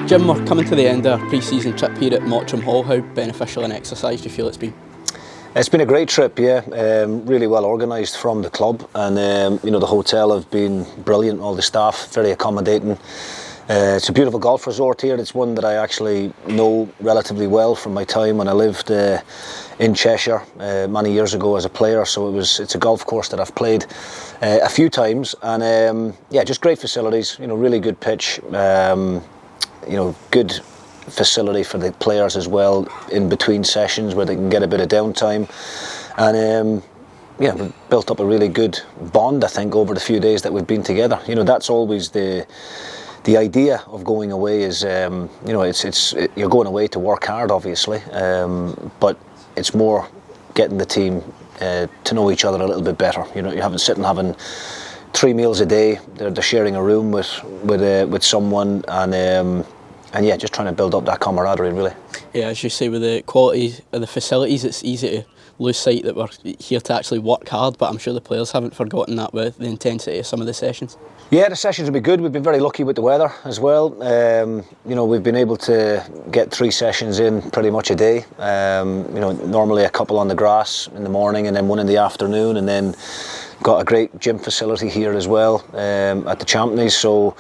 Jim, we're coming to the end of our pre-season trip here at Mottram Hall. How beneficial an exercise do you feel it's been? It's been a great trip, yeah. Really well organised from the club, and the hotel have been brilliant. All the staff very accommodating. It's a beautiful golf resort here. It's one that I actually know relatively well from my time when I lived in Cheshire many years ago as a player. So it's a golf course that I've played a few times, and just great facilities. Really good pitch. Good facility for the players as well in between sessions where they can get a bit of downtime, and we built up a really good bond, I think, over the few days that we've been together. That's always the idea of going away is you're going away to work hard, obviously, but it's more getting the team to know each other a little bit better. You haven't sitting having 3 meals a day. They're sharing a room with someone, and just trying to build up that camaraderie, really. Yeah, as you say, with the quality of the facilities, it's easy to lose sight that we're here to actually work hard, but I'm sure the players haven't forgotten that with the intensity of some of the sessions. Yeah, the sessions will be good. We've been very lucky with the weather as well. We've been able to get 3 sessions in pretty much a day. Normally a couple on the grass in the morning and then one in the afternoon, and then got a great gym facility here as well at the Champneys. So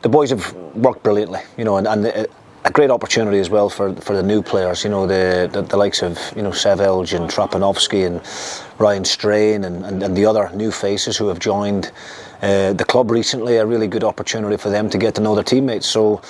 the boys have worked brilliantly, and a great opportunity as well for the new players. The likes of Sev Elge and Trapanovsky and Ryan Strain and the other new faces who have joined the club recently. A really good opportunity for them to get to know their teammates. So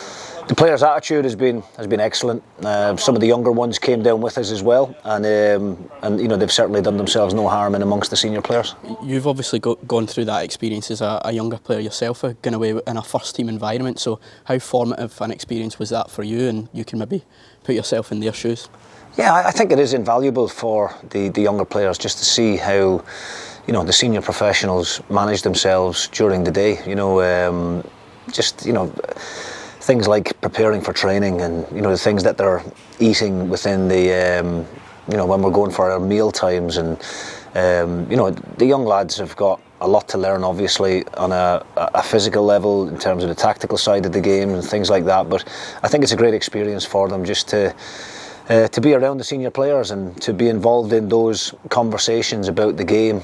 the players' attitude has been excellent. Some of the younger ones came down with us as well, and they've certainly done themselves no harm in amongst the senior players. You've obviously gone through that experience as a younger player yourself, going away in a first team environment. So how formative an experience was that for you? And you can maybe put yourself in their shoes. Yeah, I think it is invaluable for the younger players just to see how the senior professionals manage themselves during the day. Things like preparing for training, and the things that they're eating within the when we're going for our meal times, and the young lads have got a lot to learn, obviously, on a physical level in terms of the tactical side of the game and things like that. But I think it's a great experience for them just to be around the senior players and to be involved in those conversations about the game,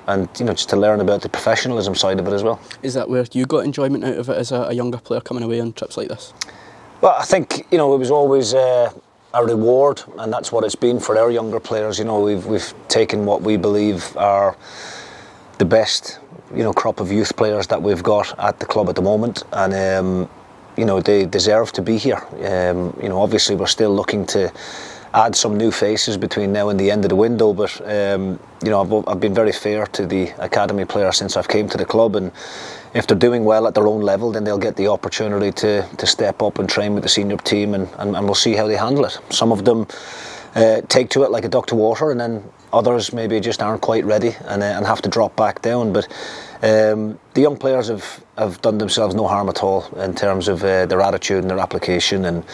and just to learn about the professionalism side of it as well. Is that where you got enjoyment out of it as a younger player coming away on trips like this? Well, I think it was always a reward, and that's what it's been for our younger players. We've taken what we believe are the best crop of youth players that we've got at the club at the moment, and they deserve to be here. Obviously we're still looking to add some new faces between now and the end of the window, but I've been very fair to the academy players since I've came to the club, and if they're doing well at their own level, then they'll get the opportunity to step up and train with the senior team, and we'll see how they handle it. Some of them take to it like a duck to water, and then others maybe just aren't quite ready and have to drop back down. But the young players have done themselves no harm at all in terms of their attitude and their application,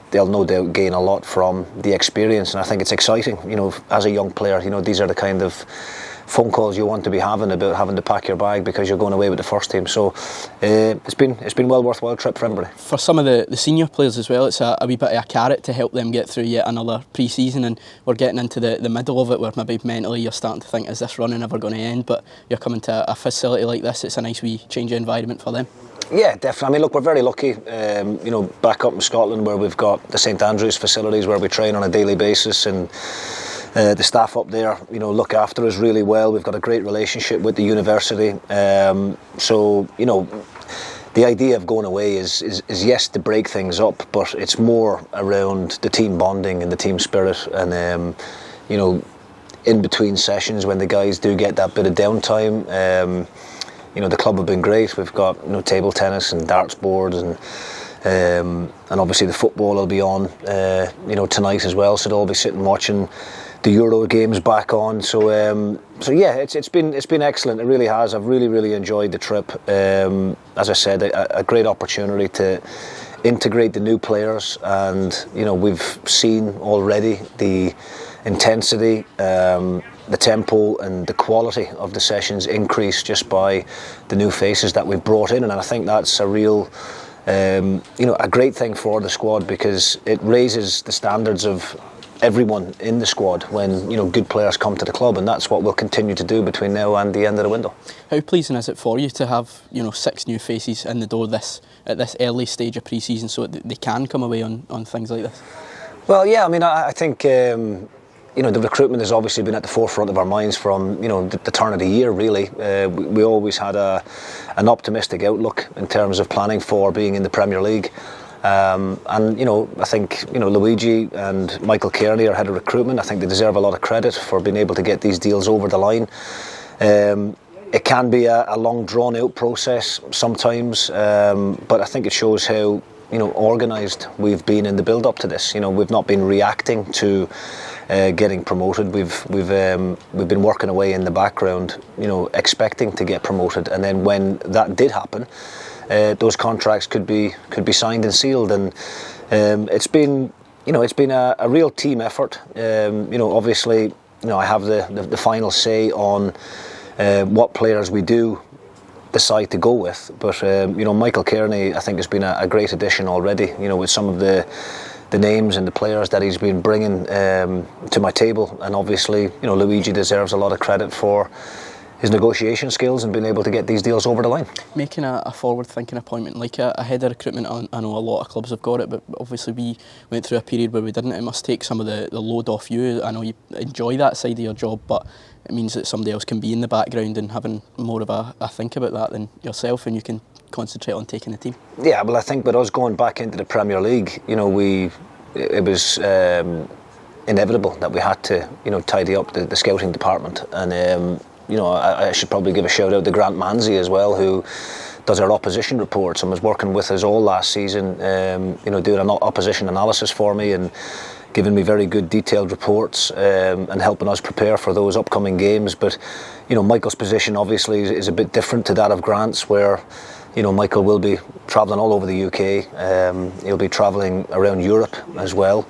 they'll no doubt gain a lot from the experience, and I think it's exciting. As a young player, these are the kind of phone calls you want to be having about having to pack your bag because you're going away with the first team. So it's been well worthwhile trip for everybody. For some of the senior players as well, it's a wee bit of a carrot to help them get through yet another pre-season, and we're getting into the middle of it where maybe mentally you're starting to think, is this running ever going to end? But you're coming to a facility like this, it's a nice wee change of environment for them. Yeah, definitely. I mean, look, we're very lucky, back up in Scotland where we've got the St Andrews facilities where we train on a daily basis, and the staff up there, look after us really well. We've got a great relationship with the university. So, the idea of going away is yes, to break things up, but it's more around the team bonding and the team spirit, and, in between sessions when the guys do get that bit of downtime. The club have been great. We've got table tennis and darts boards, and obviously the football will be on tonight as well, so they'll all be sitting watching the Euro games back on. So yeah, it's been excellent. It really has. I've really enjoyed the trip. As I said, a great opportunity to integrate the new players, and we've seen already the intensity the tempo and the quality of the sessions increase just by the new faces that we've brought in, and I think that's a real a great thing for the squad, because it raises the standards of everyone in the squad when good players come to the club, and that's what we'll continue to do between now and the end of the window. How pleasing is it for you to have 6 new faces in the door at this early stage of pre-season, so that they can come away on things like this? Well, yeah, I mean, I think the recruitment has obviously been at the forefront of our minds from the turn of the year, really. We always had an optimistic outlook in terms of planning for being in the Premier League. And I think Luigi and Michael Kearney are head of recruitment. I think they deserve a lot of credit for being able to get these deals over the line. It can be a long drawn out process sometimes, but I think it shows how organised we've been in the build up to this. We've not been reacting to getting promoted. We've been working away in the background, expecting to get promoted, and then when that did happen, those contracts could be signed and sealed, and it's been a real team effort. Obviously, I have the final say on what players we do decide to go with, but Michael Kearney, I think, has been a great addition already. With some of the names and the players that he's been bringing to my table, and obviously Luigi deserves a lot of credit for his negotiation skills and being able to get these deals over the line. Making a forward-thinking appointment like a head of recruitment, I know a lot of clubs have got it, but obviously we went through a period where we didn't. It must take some of the load off you. I know you enjoy that side of your job, but it means that somebody else can be in the background and having more of a think about that than yourself, and you can concentrate on taking the team. Yeah, well, I think with us going back into the Premier League, it was inevitable that we had to tidy up the scouting department, and I should probably give a shout out to Grant Manzi as well, who does our opposition reports and was working with us all last season, doing an opposition analysis for me and giving me very good detailed reports and helping us prepare for those upcoming games. But Michael's position obviously is a bit different to that of Grant's, where Michael will be travelling all over the UK. He'll be travelling around Europe as well.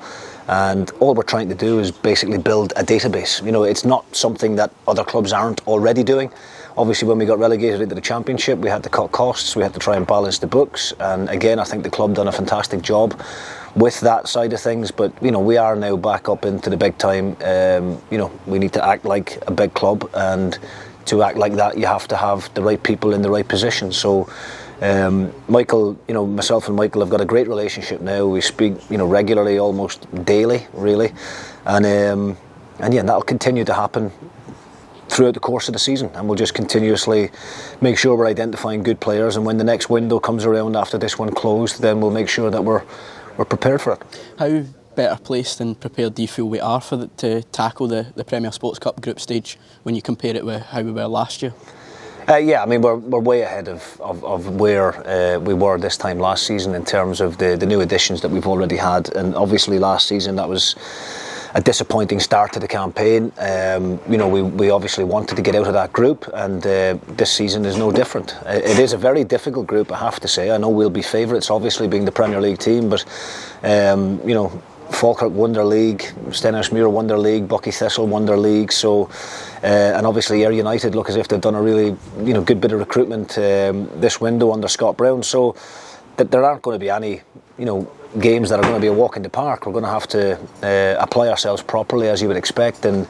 And all we're trying to do is basically build a database. It's not something that other clubs aren't already doing. Obviously, when we got relegated into the Championship, we had to cut costs, we had to try and balance the books. And again, I think the club done a fantastic job with that side of things. But, we are now back up into the big time. We need to act like a big club. And to act like that, you have to have the right people in the right position. So Michael, myself and Michael have got a great relationship now. We speak, regularly, almost daily, really, and that'll continue to happen throughout the course of the season, and we'll just continuously make sure we're identifying good players, and when the next window comes around after this one closed, then we'll make sure that we're prepared for it. How better placed and prepared do you feel we are to tackle the Premier Sports Cup group stage when you compare it with how we were last year? Yeah, I mean, we're way ahead of where we were this time last season in terms of the new additions that we've already had, and obviously last season that was a disappointing start to the campaign. We obviously wanted to get out of that group, and this season is no different. It is a very difficult group, I have to say. I know we'll be favourites, obviously, being the Premier League team, but Falkirk won their league, Stenhousemuir won their league, Buckie, Thistle won their league, so and obviously Ayr United look as if they've done a really good bit of recruitment this window under Scott Brown, so that there aren't going to be any games that are going to be a walk in the park. We're going to have to apply ourselves properly, as you would expect, and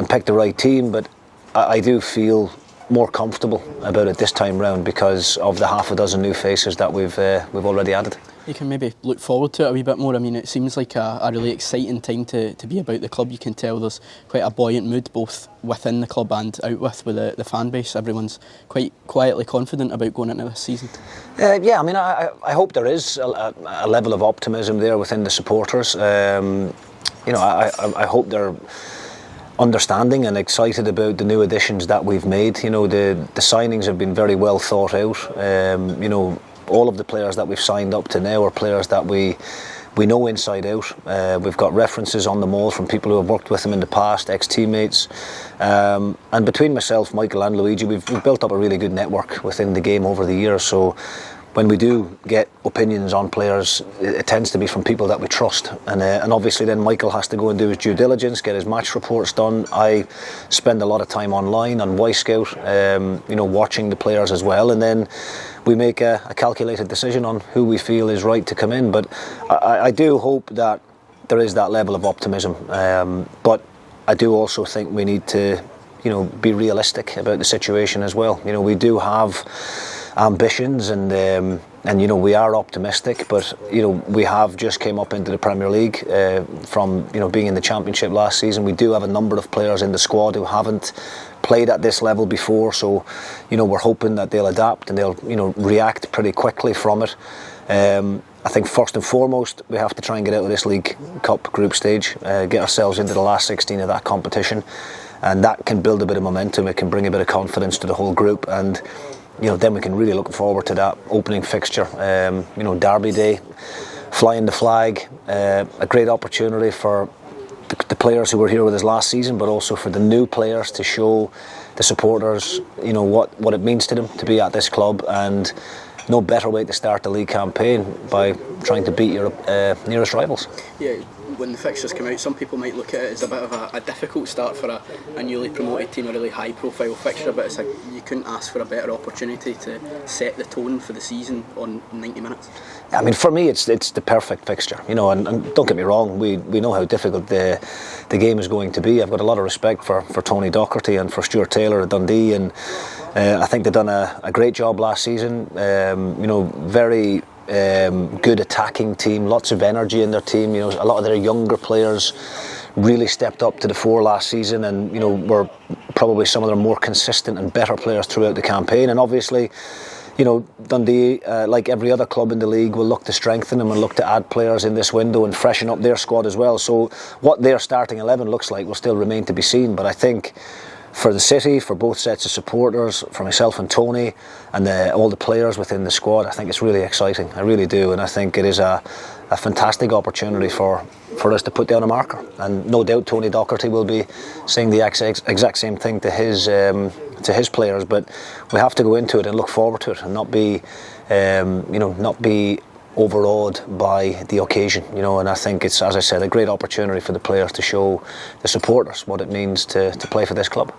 pick the right team. But I do feel more comfortable about it this time round because of the half a dozen new faces that we've already added. You can maybe look forward to it a wee bit more. I mean, it seems like a really exciting time to be about the club. You can tell there's quite a buoyant mood both within the club and out with the fan base. Everyone's quite quietly confident about going into this season. Yeah, I mean, I hope there is a level of optimism there within the supporters. I hope they're understanding and excited about the new additions that we've made. The signings have been very well thought out. All of the players that we've signed up to now are players that we know inside out. We've got references on them all from people who have worked with them in the past, ex-teammates. And between myself, Michael and Luigi, we've built up a really good network within the game over the years. So when we do get opinions on players, it tends to be from people that we trust, and obviously then Michael has to go and do his due diligence, get his match reports done. I spend a lot of time online on Wisecout, watching the players as well, and then we make a calculated decision on who we feel is right to come in. But I do hope that there is that level of optimism, but I do also think we need to be realistic about the situation as well. We do have ambitions, and we are optimistic, but we have just came up into the Premier League from being in the Championship last season. We do have a number of players in the squad who haven't played at this level before, so we're hoping that they'll adapt and they'll react pretty quickly from it. I think first and foremost we have to try and get out of this League Cup group stage, get ourselves into the last 16 of that competition, and that can build a bit of momentum. It can bring a bit of confidence to the whole group, and then we can really look forward to that opening fixture, Derby Day, flying the flag, a great opportunity for the players who were here with us last season, but also for the new players to show the supporters what it means to them to be at this club. And no better way to start the league campaign by trying to beat your nearest rivals. Yeah, when the fixtures come out, some people might look at it as a bit of a difficult start for a newly promoted team, a really high profile fixture, but it's like you couldn't ask for a better opportunity to set the tone for the season on 90 minutes. I mean, for me it's the perfect fixture, and don't get me wrong, we know how difficult the game is going to be. I've got a lot of respect for Tony Docherty and for Stuart Taylor at Dundee, and I think they've done a great job last season. Very good attacking team, lots of energy in their team. A lot of their younger players really stepped up to the fore last season, and were probably some of their more consistent and better players throughout the campaign. And obviously, Dundee, like every other club in the league, will look to strengthen them and look to add players in this window and freshen up their squad as well. So what their starting 11 looks like will still remain to be seen, but I think for the city, for both sets of supporters, for myself and Tony, and all the players within the squad, I think it's really exciting. I really do, and I think it is a fantastic opportunity for us to put down a marker. And no doubt Tony Docherty will be saying the exact same thing to his players. But we have to go into it and look forward to it, and not be overawed by the occasion, and I think it's, as I said, a great opportunity for the players to show the supporters what it means to play for this club.